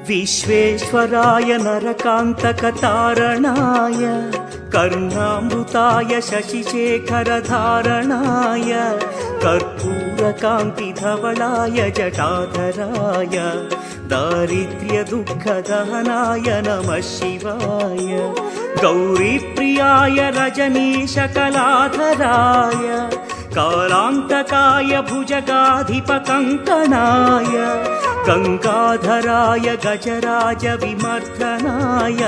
विश्वेश्वराय नरकान्तकतारणाय कर्णामृताय शशिशेखरधारणाय कर्पूरकान्तिधवलाय जटाधराय दारिद्र्यदुःखदहनाय नमः शिवाय गौरीप्रियाय रजनीशकलाधराय कालान्तकाय भुजगाधिपकङ्कणाय गङ्गाधराय गजराज विमर्दनाय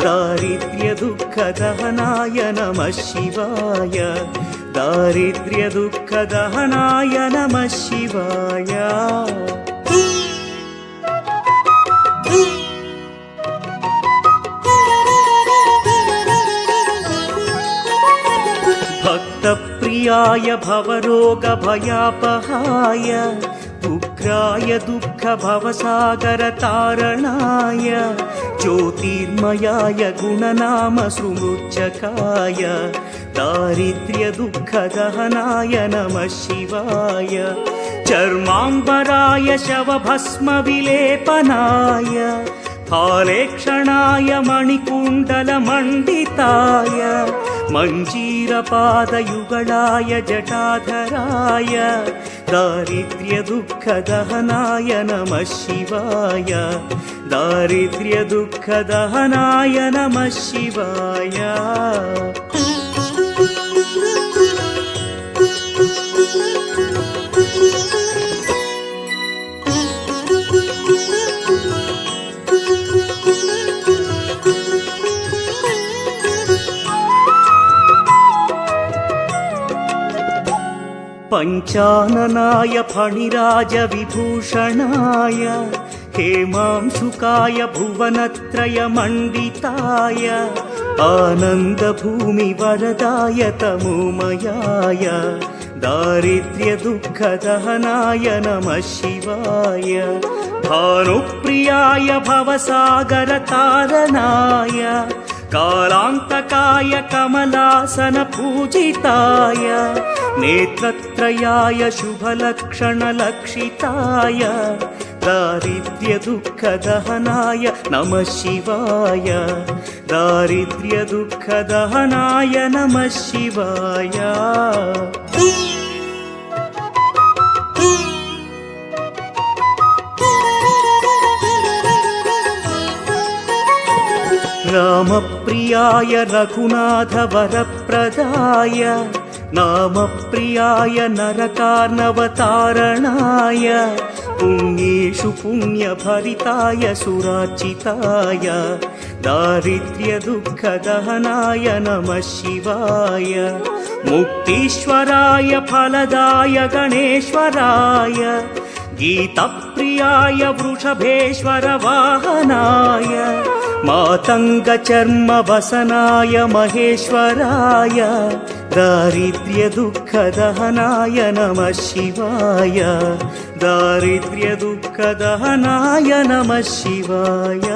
दारिद्र्यदुःखदहनाय नमः शिवाय दारिद्र्यदुःखदहनाय नमः शिवाय भक्तप्रियाय भवरोगभयापहाय उग्राय दुःखभवसागरतारणाय ज्योतिर्मयाय गुणनामसुमृच्छकाय दारिद्र्यदुःखदहनाय नमः शिवाय चर्माम्बराय शवभस्मविलेपनाय फालेक्षणाय मणिकुण्डलमण्डिताय मञ्जीरपादयुगलाय जटाधराय दारिद्र्यदुःखदहनाय नमः शिवाय दारिद्र्यदुःखदहनाय नमः शिवाय पञ्चाननाय फणिराजविभूषणाय हेमांशुकाय भुवनत्रयमण्डिताय आनन्दभूमिवरदाय तमोमयाय दारिद्र्यदुःखदहनाय नमः शिवाय भानुप्रियाय भवसागरतारणाय कालान्तकाय कमलासनपूजिताय नेत्रत्रयाय शुभलक्षणलक्षिताय दारिद्र्यदुःखदहनाय नमः शिवाय दारिद्र्यदुःखदहनाय नमः शिवाय रामप्रियाय रघुनाथवरप्रदाय नामप्रियाय नरकार्णवतारणाय पुण्येषु पुण्यभरिताय सुरार्चिताय दारिद्र्यदुःखदहनाय नमः शिवाय मुक्तीश्वराय फलदाय गणेश्वराय गीतप्रियाय वृषभेश्वर वाहनाय मातङ्गचर्मवसनाय महेश्वराय दारिद्र्यदुःखदहनाय नमः शिवाय दारिद्र्यदुःखदहनाय नमः शिवाय।